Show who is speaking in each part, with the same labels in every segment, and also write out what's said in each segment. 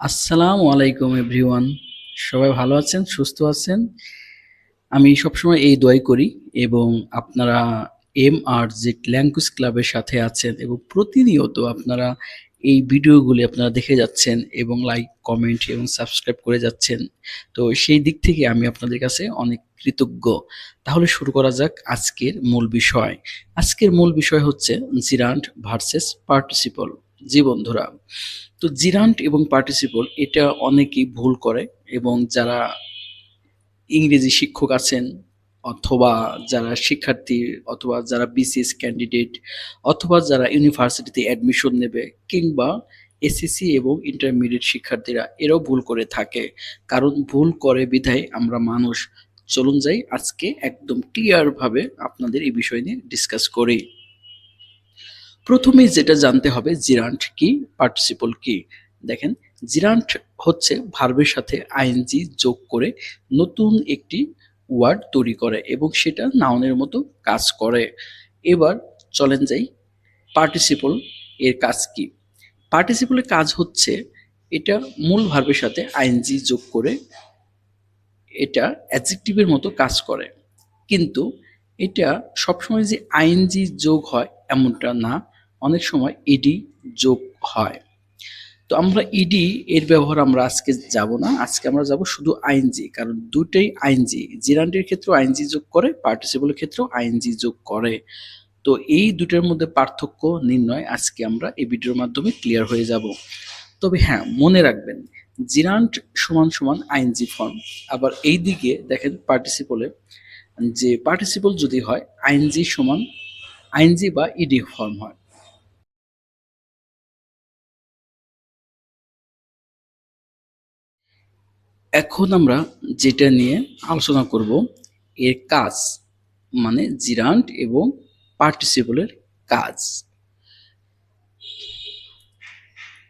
Speaker 1: আসসালামু আলাইকুম এভরিওয়ান। সবাই ভালো আছেন, সুস্থ আছেন? আমি সবসময় এই দোয়াই করি এবং আপনারা MRZ ল্যাঙ্গুয়েজ ক্লাবের সাথে আছেন এবং প্রতিনিয়ত আপনারা এই ভিডিওগুলি আপনারা দেখে যাচ্ছেন এবং লাইক, কমেন্ট এবং সাবস্ক্রাইব করে যাচ্ছেন। তো সেই দিক থেকে আমি আপনাদের কাছে অনেক কৃতজ্ঞ। তাহলে শুরু করা যাক আজকের মূল বিষয়। আজকের মূল বিষয় হচ্ছে জিরান্ড ভার্সেস পার্টিসিপল। জি বন্ধুরা, তো জিরান্ট এবং পার্টিসিপল এটা অনেকেই ভুল করে এবং যারা ইংরেজি শিক্ষক আছেন অথবা যারা শিক্ষার্থী অথবা যারা বিসিএস ক্যান্ডিডেট অথবা যারা ইউনিভার্সিটিতে অ্যাডমিশন নেবে কিংবা এসএসসি এবং ইন্টারমিডিয়েট শিক্ষার্থীরা এরাও ভুল করে থাকে। কারণ ভুল করে বিধায় আমরা মানুষ। চলুন যাই আজকে একদম ক্লিয়ার ভাবে আপনাদের এই বিষয় নিয়ে ডিসকাস করি। প্রথমেই যেটা জানতে হবে জিরান্ট কি, পার্টিসিপল কি। দেখেন, জিরান্ট হচ্ছে ভার্বের সাথে আইএনজি যোগ করে নতুন একটি ওয়ার্ড তৈরি করে এবং সেটা নাউনের মতো কাজ করে। এবার চলেন যাই পার্টিসিপল এর কাজ কি। পার্টিসিপলের কাজ হচ্ছে এটা মূল ভার্বের সাথে আইএনজি যোগ করে এটা অ্যাডজেক্টিভের মতো কাজ করে, কিন্তু এটা সবসময় যে আইএনজি যোগ হয় এমনটা না, অনেক সময় ইডি যোগ হয়। তো আমরা ইডি এর ব্যবহার আমরা আজকে যাব না, আজকে আমরা যাব শুধু আইএনজি, কারণ দুটোই আইএনজি। জিরান্ডের ক্ষেত্রেও আইএনজি যোগ করে, পার্টিসিপলের ক্ষেত্রেও আইএনজি যোগ করে। তো এই দুটোর মধ্যে পার্থক্য নির্ণয় আজকে আমরা এই ভিডিওর মাধ্যমে ক্লিয়ার হয়ে যাব। তবে হ্যাঁ, মনে রাখবেন জিরান্ট সমান সমান আইএনজি ফর্ম। আবার এই দিকে দেখেন পার্টিসিপলে, যে পার্টিসিপল যদি হয় আইএনজি সমান আইএনজি বা ইডি ফর্ম হয়। এখন আমরা যেটা নিয়ে আলোচনা করব এর কাজ, মানে জিরান্ট এবং পার্টিসিপলের কাজ।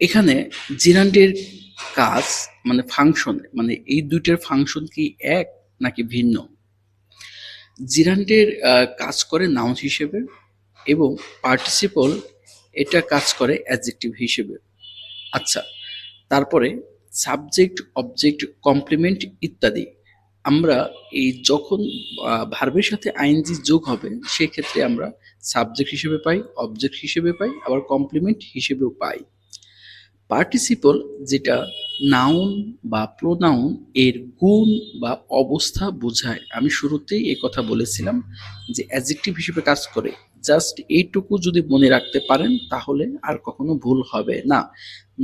Speaker 1: এখানে জিরান্টের কাজ মানে ফাংশন, মানে এই দুইটার ফাংশন কি এক নাকি ভিন্ন। জিরান্টের কাজ করে নাউন হিসেবে এবং পার্টিসিপল এটা কাজ করে অ্যাডজেক্টিভ হিসেবে। আচ্ছা, তারপরে সাবজেক্ট, অবজেক্ট, কমপ্লিমেন্ট ইত্যাদি আমরা এই যখন ভার্বের সাথে আইএনজি যোগ হবে সেক্ষেত্রে আমরা সাবজেক্ট হিসেবে পাই, অবজেক্ট হিসেবে পাই, আবার কমপ্লিমেন্ট হিসেবেও পাই। পার্টিসিপল যেটা নাউন বা প্রোনাউন এর গুণ বা অবস্থা বোঝায়। আমি শুরুতেই এই কথা বলেছিলাম যে অ্যাডজেক্টিভ হিসেবে কাজ করে। জাস্ট এইটুকু যদি মনে রাখতে পারেন তাহলে আর কখনো ভুল হবে না।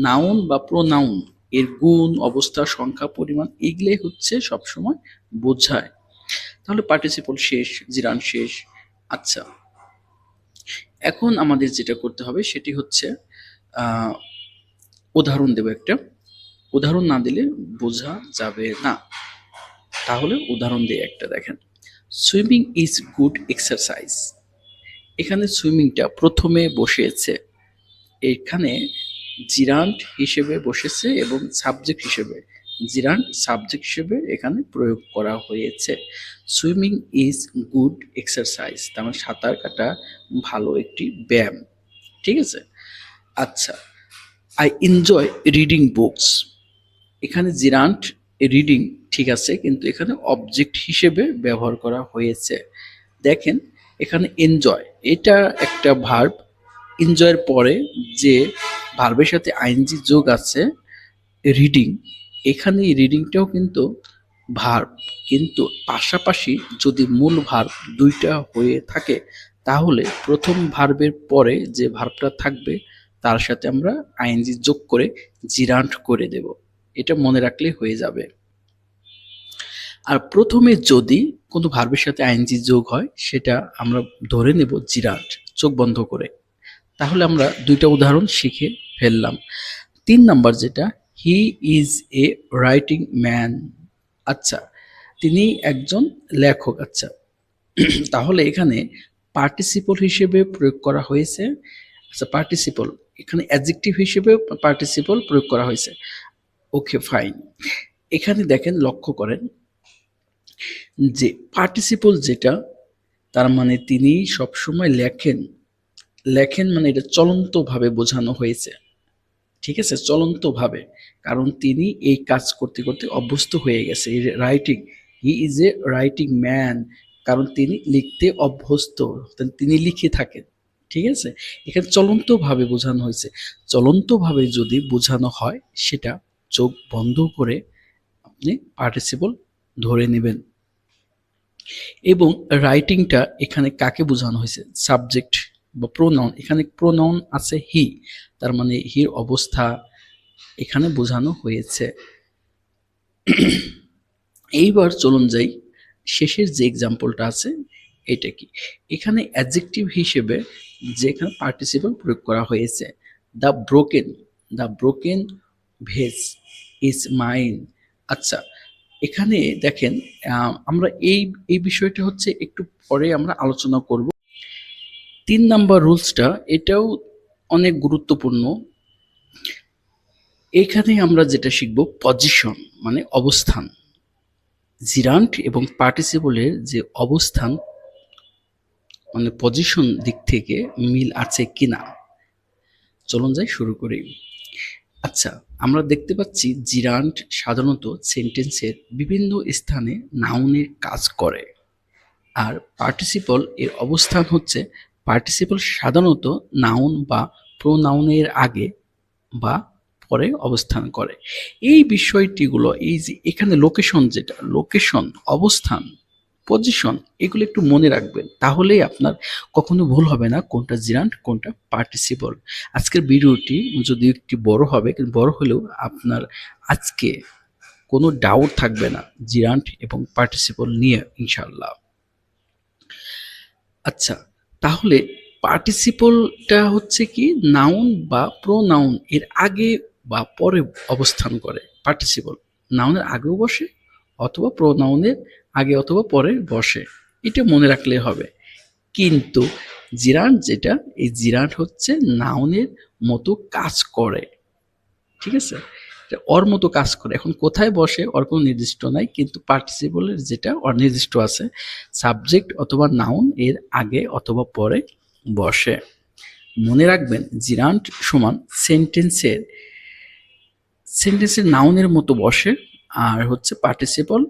Speaker 1: নাউন বা প্রোনাউন এর গুণ, অবস্থা, সংখ্যা, পরিমাণ এগুলোই হচ্ছে সবসময় বোঝায়। তাহলে পার্টিসিপল শেষ, জিরান শেষ। আচ্ছা, এখন আমাদের যেটা করতে হবে সেটি হচ্ছে আহ উদাহরণ দেব একটা। উদাহরণ না দিলে বোঝা যাবে না, তাহলে উদাহরণ দিয়ে একটা দেখেন। Swimming is good exercise. এখানে সুইমিংটা প্রথমে বসেছে, এখানে জিরান্ট হিসেবে বসেছে এবং সাবজেক্ট হিসেবে, জিরান্ট সাবজেক্ট হিসেবে এখানে প্রয়োগ করা হয়েছে। সুইমিং ইজ গুড এক্সারসাইজ, তার মানে সাঁতার কাটা ভালো একটি ব্যায়াম। ঠিক আছে। আচ্ছা, আই এনজয় রিডিং বুকস। এখানে জিরান্ট রিডিং ঠিক আছে, কিন্তু এখানে অবজেক্ট হিসেবে ব্যবহার করা হয়েছে। দেখেন এখানে এনজয় এটা একটা ভার্ব, এনজয়ের পরে যে ভার্বের সাথে আইএনজি যোগ আছে রিডিং, এখানে রিডিংটাও কিন্তু ভার্ব, কিন্তু পাশাপাশি যদি মূল ভার্ব দুইটা হয়ে থাকে তাহলে প্রথম ভার্বের পরে যে ভার্বটা থাকবে তার সাথে আমরা আইএনজি যোগ করে জিরান্ট করে দেব। এটা মনে রাখলে হয়ে যাবে। আর প্রথমে যদি কোনো ভার্বের সাথে আইএনজি যোগ হয় সেটা আমরা ধরে নেব জিরান্ট, চোখ বন্ধ করে। তাহলে আমরা দুইটা উদাহরণ শিখে ফেললাম। ৩ নাম্বার যেটা, he is a writing man. আচ্ছা, তিনি একজন লেখক। আচ্ছা, তাহলে এখানে পার্টিসিপল হিসেবে প্রয়োগ করা হয়েছে। আচ্ছা, পার্টিসিপল এখানে অ্যাডজেক্টিভ হিসেবে পার্টিসিপল প্রয়োগ করা হয়েছে। ওকে, ফাইন। এখানে দেখেন, লক্ষ্য করেন যে পার্টিসিপল যেটা, তার মানে তিনি সবসময় লেখেন। লেখেন মানে এটা চলন্তভাবে বোঝানো হয়েছে। ঠিক আছে, চলন্তভাবে, কারণ তিনি এই কাজ করতে করতে অভ্যস্ত হয়ে গেছে। Writing, he is a writing man, কারণ তিনি লিখতে অভ্যস্ত, তিনি লিখে থাকেন। ঠিক আছে, এখানে চলন্তভাবে বোঝানো হয়েছে। চলন্তভাবে যদি বোঝানো হয় সেটা চোখ বন্ধ করে আপনি পার্টিসিপল ধরে নেবেন। এবং রাইটিংটা এখানে কাকে বোঝানো হয়েছে? সাবজেক্ট বা প্রোনাউন, এখানে প্রোনাউন আছে হি, তার মানে হির অবস্থা এখানে বোঝানো হয়েছে। এইবার চলুন যাই শেষের যে এক্সাম্পলটা আছে এটা কি। এখানে অ্যাডজেক্টিভ হিসেবে যেখানে পার্টিসিপল প্রয়োগ করা হয়েছে, the broken veg is mine. আচ্ছা, এখানে দেখেন আমরা এই বিষয়টা হচ্ছে একটু পরে আমরা আলোচনা করব। 3 নাম্বার রুলসটা এটাও অনেক গুরুত্বপূর্ণ। এখানে আমরা যেটা শিখব পজিশন মানে অবস্থান। জিরান্ট এবং পার্টিসিপলের যে অবস্থান মানে পজিশন দিক থেকে মিল আছে কিনা, চলুন যাই শুরু করি। আচ্ছা, আমরা দেখতে পাচ্ছি জিরান্ট সাধারণত সেন্টেন্সের বিভিন্ন স্থানে নাউনের কাজ করে, আর পার্টিসিপল এর অবস্থান হচ্ছে পার্টিসিপল সাধারণত নাউন বা প্রোনাউনের আগে বা পরে অবস্থান করে। এই বিষয়টিগুলো, এই যে এখানে লোকেশন, যেটা লোকেশন, অবস্থান, পজিশন, এগুলো একটু মনে রাখবেন, তাহলেই আপনার কখনো ভুল হবে না কোনটা জিরান্ট কোনটা পার্টিসিপল। আজকের ভিডিওটি যদি একটু বড় হবে, কিন্তু বড় হলেও আপনার আজকে কোনো ডাউট থাকবে না জিরান্ট এবং পার্টিসিপল নিয়ে ইনশাল্লাহ। আচ্ছা, তাহলে পার্টিসিপলটা হচ্ছে কি নাউন বা প্রোনাউন এর আগে বা পরে অবস্থান করে। পার্টিসিপল নাউনের আগেও বসে অথবা প্রোনাউনের আগে অথবা পরে বসে, এটা মনে রাখলে হবে। কিন্তু জিরান্ট যেটা, এই জিরান্ট হচ্ছে নাউনের মতো কাজ করে। ঠিক আছে, ওর মতো কাজ করে। এখন কোথায় বসে ওর কোনো নির্দিষ্ট নাই, কিন্তু পার্টিসিপলের যেটা ওর নির্দিষ্ট আছে, সাবজেক্ট অথবা নাউন এর আগে অথবা পরে বসে। মনে রাখবেন জিরান্ট সমান সেন্টেন্সের নাউনের মতো বসে, আর হচ্ছে পার্টিসিপল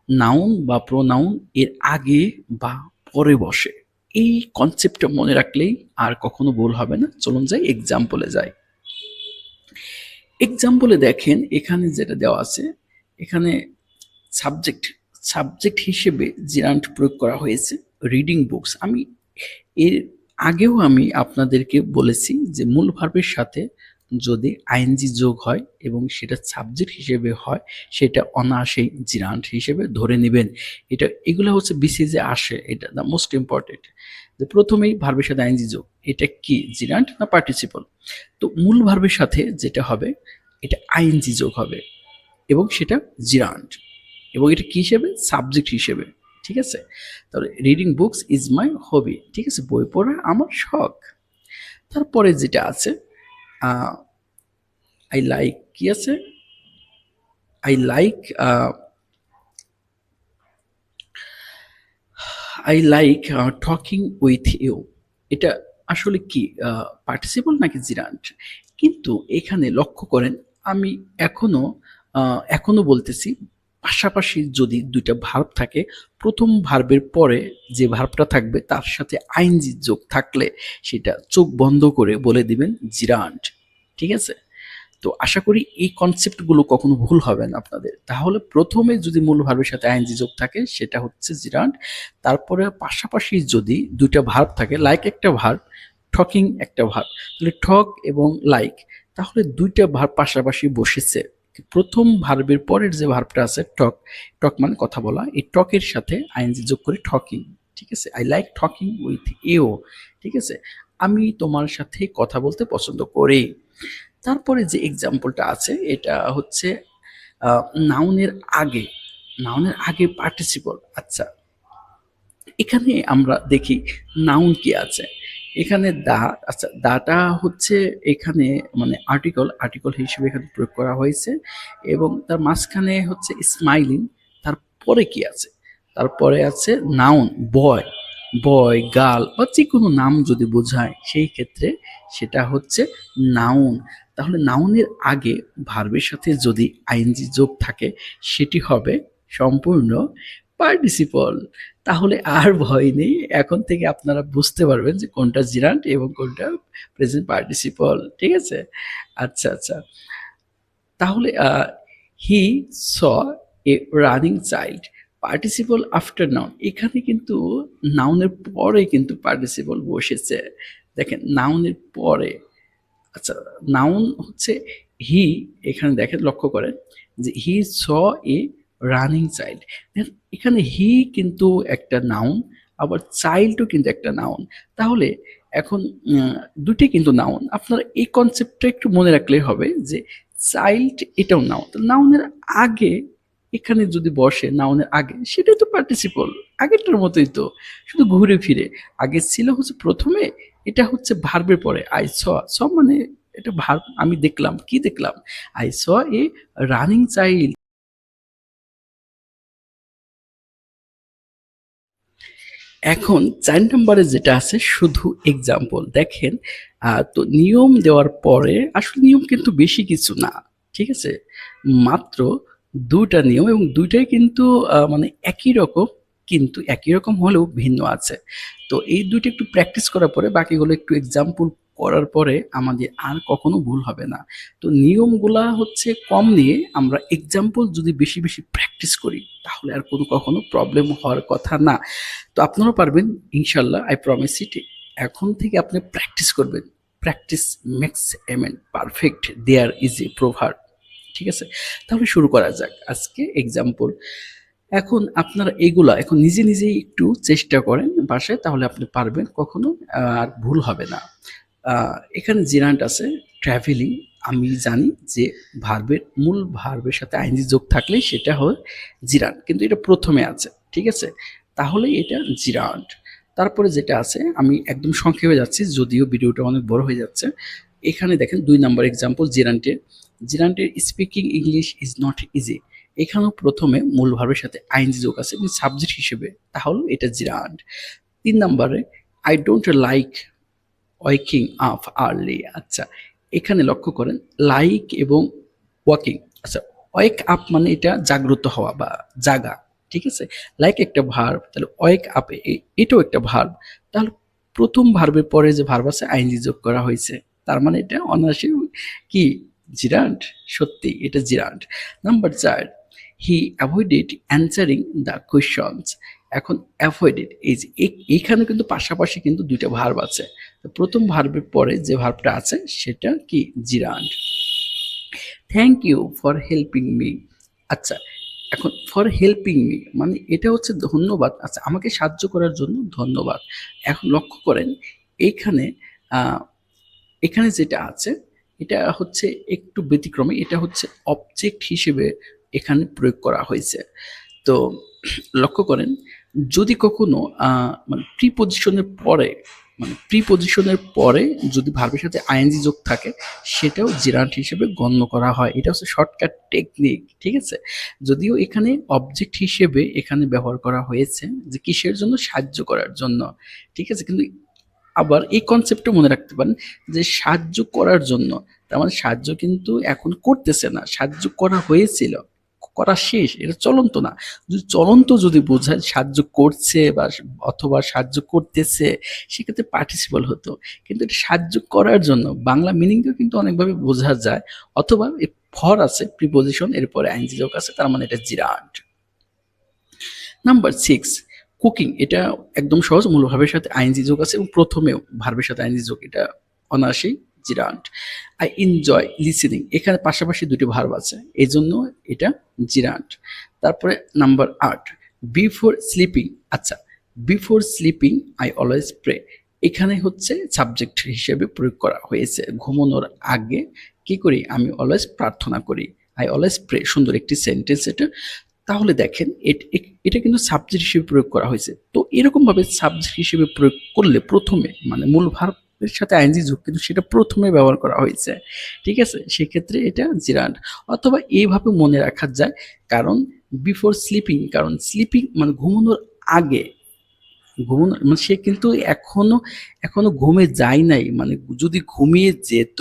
Speaker 1: নাউন বা প্রোনাউন এর আগে বা পরে বসে। এই কনসেপ্টটা মনে রাখলেই আর কখনো ভুল হবে না। চলুন যাই এক্সাম্পলে যাই। এক্সাম্পলে দেখেন এখানে যেটা দেওয়া আছে, এখানে সাবজেক্ট হিসেবে জিরান্ট প্রয়োগ করা হয়েছে রিডিং বুকস। আমি এর আগেও আমি আপনাদেরকে বলেছি যে মূল ভার্বের সাথে যদি আইএনজি যোগ হয় এবং সেটা সাবজেক্ট হিসেবে হয়, সেটা অনায়াসেই জিরান্ট হিসেবে ধরে নেবেন। এগুলো হচ্ছে বিসিএসে আসে, এটা দ্য মোস্ট ইম্পর্টেন্ট, যে প্রথমেই ভার্বের সাথে আইএনজি যোগ, এটা কি জিরান্ট না পার্টিসিপল। তো মূল ভার্বের সাথে যেটা হবে এটা আইএনজি যোগ হবে এবং সেটা জিরান্ট, এবং এটা কি হিসেবে? সাবজেক্ট হিসেবে। ঠিক আছে, তাহলে রিডিং বুকস ইজ মাই হবি। ঠিক আছে, বই পড়া আমার শখ। তারপরে যেটা আছে আই লাইক, কি আছে? I like talking with you. এটা আসলে কি পার্টিসিপল নাকি জিরান্ট? কিন্তু এখানে লক্ষ্য করেন আমি এখনো বলতেছি, পাশাপাশি যদি দুইটা ভার্ব থাকে, প্রথম ভার্বের পরে যে ভার্বটা থাকবে তার সাথে আইএনজি যোগ থাকলে সেটা চোখ বন্ধ করে বলে দিবেন জিরান্ট। ঠিক আছে, তো আশা করি এই কনসেপ্টগুলো কখনো ভুল হবে না আপনাদের। তাহলে প্রথমে যদি মূল ভার্বের সাথে আইএনজি যোগ থাকে সেটা হচ্ছে জিরান্ট, তারপরে পাশাপাশি যদি দুইটা ভার্ব থাকে, লাইক একটা ভার্ব, টকিং একটা ভার্ব, তাহলে টক এবং লাইক, তাহলে দুইটা ভার্ব পাশাপাশি বসেছে। প্রথম ভার্বের পরের যে ভার্বটা আছে টক, টক মানে কথা বলা, এই টকের সাথে আইএনজি যোগ করে টকিং। ঠিক আছে, I like talking with you. ঠিক আছে, আমি তোমার সাথে কথা বলতে পছন্দ করি। তারপরে যে এক্সাম্পলটা আছে এটা হচ্ছে নাউনের আগে, পার্টিসিপল। আচ্ছা, এখানে আমরা দেখি নাউন কি আছে। এখানে দা, আচ্ছা দাটা হচ্ছে এখানে মানে আর্টিকল হিসেবে এখানে প্রয়োগ করা হয়েছে, এবং তার মাঝখানে হচ্ছে স্মাইলিং। তারপরে কি আছে? তারপরে আছে নাউন বয়, বয়, গার্ল বা যে কোনো নাম যদি বোঝায় সেই ক্ষেত্রে সেটা হচ্ছে নাউন। তাহলে নাউনের আগে ভার্বের সাথে যদি আইএনজি যোগ থাকে সেটি হবে সম্পূর্ণ পার্টিসিপল। তাহলে আর ভয় নেই, এখন থেকে আপনারা বুঝতে পারবেন যে কোনটা জিরান্ট এবং কোনটা প্রেজেন্ট পার্টিসিপল। ঠিক আছে? আচ্ছা আচ্ছা, তাহলে he saw a running child, participle after noun, এখানে কিন্তু নাউনের পরে কিন্তু পার্টিসিপল বসেছে। দেখেন নাউনের পরে, আচ্ছা নাউন হচ্ছে হি, এখানে দেখেন লক্ষ্য করেন যে হি স এ রানিং চাইল্ড, এখানে হি কিন্তু একটা নাউন, আবার চাইল্ডও কিন্তু একটা নাউন। তাহলে এখন দুটি কিন্তু নাউন, আপনারা এই কনসেপ্টটা একটু মনে রাখলেই হবে যে চাইল্ড এটাও নাউন, নাউনের আগে এখানে যদি বসে নাউনের আগে সেটাই তো পার্টিসিপল, আগেরটার মতোই তো, শুধু ঘুরে ফিরে। আগে ছিল হচ্ছে প্রথমে, এটা হচ্ছে ভার্বের পরে আই স, স মানে এটা ভার্ব, আমি দেখলাম, কি দেখলাম, I saw a running child. এখন ৪ নম্বরে যেটা আছে শুধু এক্সাম্পল দেখেন। তো নিয়ম দেওয়ার পরে আসলে নিয়ম কিন্তু বেশি কিছু না, ঠিক আছে? মাত্র ২ টা নিয়ম এবং ২ টাই কিন্তু মানে একই রকম, কিন্তু একই রকম হলেও ভিন্ন আছে। তো এই ২ টা একটু প্র্যাকটিস করার পরে বাকিগুলো একটু এক্সাম্পল করার পরে আমাদের আর কখনো ভুল হবে না। তো নিয়মগুলা হচ্ছে কম নিয়ে আমরা এক্সাম্পল যদি বেশি, বেশি প্র্যাকটিস করি তাহলে আর কখনো প্রবলেম হওয়ার কথা না। তো আপনারাও পারবেন ইনশাল্লাহ, আই প্রমিস ইট। এখন থেকে আপনি প্র্যাকটিস করবেন, practice makes a man perfect, there is a proverb. ঠিক আছে, তাহলে শুরু করা যাক আজকে এক্সাম্পল। এখন আপনারা এগুলা এখন নিজে নিজেই একটু চেষ্টা করেন বাসায়, তাহলে আপনি পারবেন, কখনো আর ভুল হবে না। এখানে জিরান্ট আছে ট্রাভেলিং, আমি জানি যে ভার্বের মূল ভার্বের সাথে আইনজি যোগ থাকলেই সেটা হয় জিরান্ট, কিন্তু এটা প্রথমে আছে, ঠিক আছে? তাহলে এটা জিরান্ট। তারপরে যেটা আছে আমি একদম সংক্ষেপে যাচ্ছি, যদিও ভিডিওটা অনেক বড় হয়ে যাচ্ছে। এখানে দেখেন ২ নম্বর এক্সাম্পল জিরান্টের, জিরান্টের speaking English is not easy, এখানেও প্রথমে মূল ভার্বের সাথে আইনজি যোগ আছে এবং সাবজেক্ট হিসেবে, তাহলে এটা জিরান্ট। ৩ নম্বরে I don't like waking up early, আচ্ছা এখানে লক্ষ্য করেন লাইক এবং ওয়াকিং, আচ্ছা ওয়েক আপ মানে এটা জাগ্রত হওয়া বা জাগা, ঠিক আছে? লাইক একটা ভার্ব, তাহলে ওয়েক আপ এটাও একটা ভার্ব, তাহলে প্রথম ভার্বের পরে যে ভার্ব আছে আইনজি যোগ করা হয়েছে, তার মানে এটা অনায়াসে কি জিরান্ট, সত্যি এটা gerund. Number ৪, he avoided answering the questions, এখন অ্যাভয়েডেড এই যে এইখানে কিন্তু পাশাপাশি কিন্তু ২ টা ভার্ব আছে, তো প্রথম ভার্বের পরে যে ভার্বটা আছে সেটা কি gerund. Thank you for helping me, আচ্ছা এখন ফর হেল্পিং মি মানে এটা হচ্ছে ধন্যবাদ, আচ্ছা আমাকে সাহায্য করার জন্য ধন্যবাদ। এখন লক্ষ্য করেন এইখানে এখানে যেটা আছে এটা হচ্ছে একটু ব্যতিক্রমী, এটা হচ্ছে অবজেক্ট হিসেবে এখানে প্রয়োগ করা হয়েছে। তো লক্ষ্য করেন যদি কখনো মানে প্রিপজিশনের পরে, মানে প্রিপজিশনের পরে যদি ভার্বের সাথে আইএনজি যোগ থাকে সেটাও জিরান্ট হিসেবে গণ্য করা হয়, এটা হচ্ছে শর্টকাট টেকনিক, ঠিক আছে? যদিও এখানে অবজেক্ট হিসেবে এখানে ব্যবহার করা হয়েছে যে কিসের জন্য, সাহায্য করার জন্য, ঠিক আছে? কিন্তু আবার এই কনসেপ্টটা মনে রাখতে পারেন যে সাহায্য করার জন্য, তার মানে সাহায্য কিন্তু এখন করতেছে না, সাহায্য করা হয়েছিল, করা শেষ, এটা চলন্ত না। যদি চলন্ত যদি বোঝায় সাহায্য করছে বা অথবা সাহায্য করতেছে সেক্ষেত্রে পার্টিসিপল হতো, কিন্তু এটা সাহায্য করার জন্য, বাংলা মিনিংটাও কিন্তু অনেকভাবে বোঝা যায়। অথবা ফর আছে প্রিপোজিশন, এরপরে আইনজি যোগ আছে, তার মানে এটা জিরান্ট। নাম্বার 6, কুকিং, এটা একদম সহজ, মূল ভার্বের সাথে আইএনজি যোগ আছে এবং প্রথমেও ভার্বের সাথে আইএনজি যোগ, এটা অনায়াসেই জিরান্ট। আই এনজয় লিসেনিং, এখানে পাশাপাশি ২ টি ভার্ব আছে এই জন্য এটা জিরান্ট। তারপরে নাম্বার ৮, বিফোর স্লিপিং, আচ্ছা before sleeping I always pray, এখানে হচ্ছে সাবজেক্ট হিসেবে প্রয়োগ করা হয়েছে, ঘুমানোর আগে কি করি, আমি অলওয়েজ প্রার্থনা করি, আই অলওয়েজ প্রে, সুন্দর একটি সেন্টেন্স এটা। তাহলে দেখেন এটা কিন্তু সাবজেক্ট হিসেবে প্রয়োগ করা হয়েছে, তো এরকম ভাবে সাবজেক্ট হিসেবে প্রয়োগ করলে প্রথমে মানে মূল ভার্বের সাথে আইএনজি যোগ কিন্তু সেটা প্রথমে ব্যবহার করা হয়েছে, ঠিক আছে? সেক্ষেত্রে এটা জিরান্ট। অথবা এইভাবে মনে রাখা যায়, কারণ বিফোর স্লিপিং, কারণ স্লিপিং মানে ঘুমানোর আগে, ঘুমানো মানে সে কিন্তু এখনো এখনো ঘুমে যায় নাই, মানে যদি ঘুমিয়ে যেত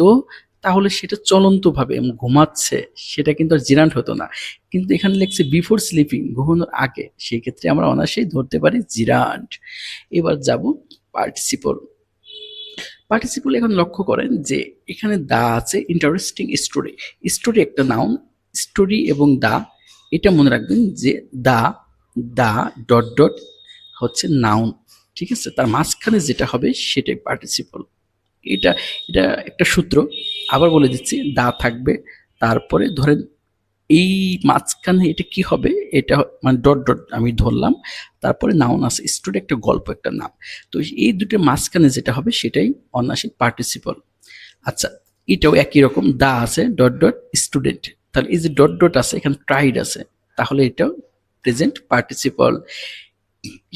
Speaker 1: তাহলে সেটা চলন্তভাবে ঘুমাচ্ছে, সেটা কিন্তু আর জিরান্ট হতো না। কিন্তু এখানে লিখছে বিফোর স্লিপিং, ঘুমানোর আগে, সেই ক্ষেত্রে আমরা অনায়াসেই ধরতে পারি জিরান্ট। এবার যাব পার্টিসিপল। পার্টিসিপল এখন লক্ষ্য করেন যে এখানে দা আছে, ইন্টারেস্টিং স্টোরি। স্টোরি একটা নাউন, স্টোরি এবং দা, এটা মনে রাখবেন যে দা দা ডট ডট হচ্ছে নাউন, ঠিক আছে, তার মাঝখানে যেটা হবে সেটাই পার্টিসিপল। এটা এটা একটা সূত্র, আবার বলে দিচ্ছি, দা থাকবে, তারপরে ধরেন এই মাঝখানে এটা কি হবে, এটা মানে ডট ডট আমি ধরলাম, তারপরে নাউন আছে, স্টোরি একটা গল্প, একটা নাম। তো এই দুটোর মাঝখানে যেটা হবে সেটাই অনাসিক পার্টিসিপল। আচ্ছা, এটাও একই রকম, দা আছে ডট ডট স্টুডেন্ট, তাহলে এই যে ডট ডট আছে এখানে ট্রাইড আছে, তাহলে এটাও present participle.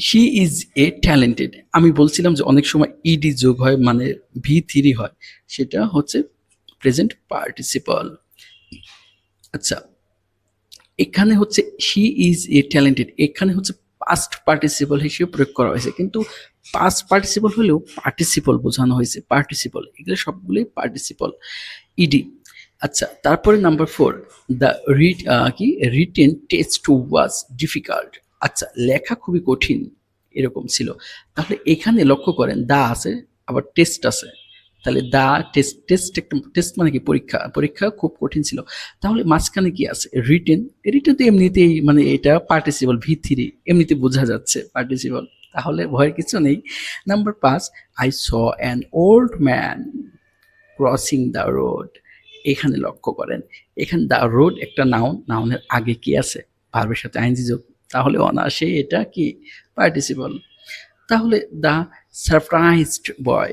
Speaker 1: She is a talented, আমি বলছিলাম যে অনেক সময় ইডি যোগ হয় মানে V3 হয়, সেটা হচ্ছে প্রেজেন্ট পার্টিসিপল। আচ্ছা, এখানে হচ্ছে শি ইজ এ ট্যালেন্টেড, এখানে হচ্ছে পাস্ট পার্টিসিপল হিসেবে প্রয়োগ করা হয়েছে, কিন্তু পাস্ট পার্টিসিপল হলেও পার্টিসিপল বোঝানো হয়েছে, পার্টিসিপল, এগুলো সবগুলোই পার্টিসিপল, ইডি। আচ্ছা, তারপরে নাম্বার 4, দ্য কি রিটেন টেস্ট ওয়াজ ডিফিকাল্ট। আচ্ছা, লেখা খুবই কঠিন এরকম ছিল, তাহলে এখানে লক্ষ্য করেন দা আছে, আবার টেস্ট আছে, তাহলে দা টেস্ট, টেস্ট একটা টেস্ট মানে কি পরীক্ষা, পরীক্ষা খুব কঠিন ছিল, তাহলে মাঝখানে কি আছে রিটেন, রিটেন তো এমনিতেই মানে এটা পার্টিসিপল V3, এমনিতে বোঝা যাচ্ছে পার্টিসিপল, তাহলে ভয়ের কিছু নেই। Number 5, I saw an old man crossing the road. এখানে লক্ষ্য করেন, এখানে দ্য রোড একটা নাউন, নাউনের আগে কি আছে, ভার্বের সাথে আইনজি যোগ, তাহলে অনায়াসেই এটা কি পার্টিসিপল। তাহলে the surprised boy,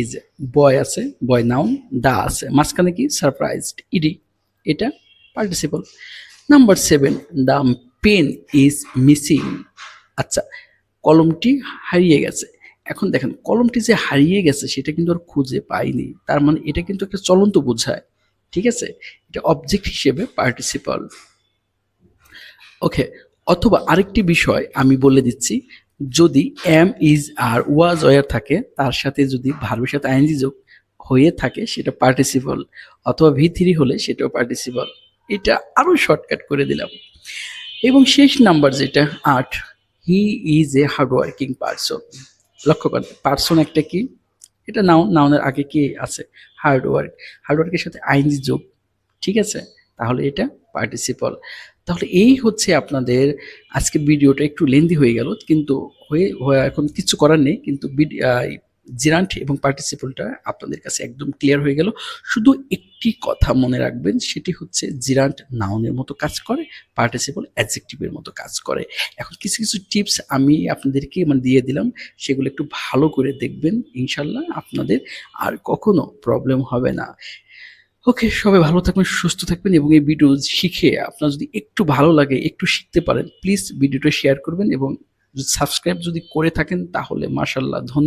Speaker 1: is boy আছে, বয় নাউন, দা আছে, মাঝখানে কি সারপ্রাইজড, ইডি, এটা participle. Number 7, the pen is missing. আচ্ছা, কলমটি হারিয়ে গেছে, এখন দেখেন কলমটি যে হারিয়ে গেছে সেটা কিন্তু আর খুঁজে পাইনি, তার মানে এটা কিন্তু একটা চলন্ত বোঝায়, ঠিক আছে, এটা অবজেক্ট হিসেবে পার্টিসিপল। ওকে, অথবা আরেকটি বিষয় আমি বলে দিচ্ছি, যদি am is are was were থাকে, তার সাথে যদি ভার্বের সাথে আইএনজি যোগ হয়ে থাকে সেটা পার্টিসিপল, অথবা V3 হলে সেটাও পার্টিসিপল। এটা আরো শর্টকাট করে দিলাম। এবং শেষ নাম্বার যেটা 8, he is a hard working person. লক্ষ্য করেন পারসন একটা কি, এটা নাউন, নাউনের আগে কি আছে হার্ড ওয়ার্ক, হার্ড ওয়ার্কের সাথে আইএনজি যোগ, ঠিক আছে, তাহলে এটা পার্টিসিপল। তাহলে এই হচ্ছে আপনাদের আজকে ভিডিওটা একটু লেন্দি হয়ে গেল, কিন্তু এখন কিছু করার নেই, কিন্তু জিরান্ট এবং পার্টিসিপলটা আপনাদের কাছে একদম ক্লিয়ার হয়ে গেল। শুধু একটি কথা মনে রাখবেন, সেটি হচ্ছে জিরান্ট নাউনের মতো কাজ করে, পার্টিসিপল অ্যাডজেক্টিভের মতো কাজ করে। এখন কিছু কিছু টিপস আমি আপনাদেরকে মানে দিয়ে দিলাম, সেগুলো একটু ভালো করে দেখবেন, ইনশাল্লাহ আপনাদের আর কখনো প্রবলেম হবে না। ওকে, সবাই ভালো থাকবেন, সুস্থ থাকবেন, এবং এই ভিডিও শিখে আপনার যদি একটু ভালো লাগে, একটু শিখতে পারেন, প্লিজ ভিডিওটা শেয়ার করবেন, এবং সাবস্ক্রাইব যদি করে থাকেন তাহলে মাশাআল্লাহ, ধন্যবাদ।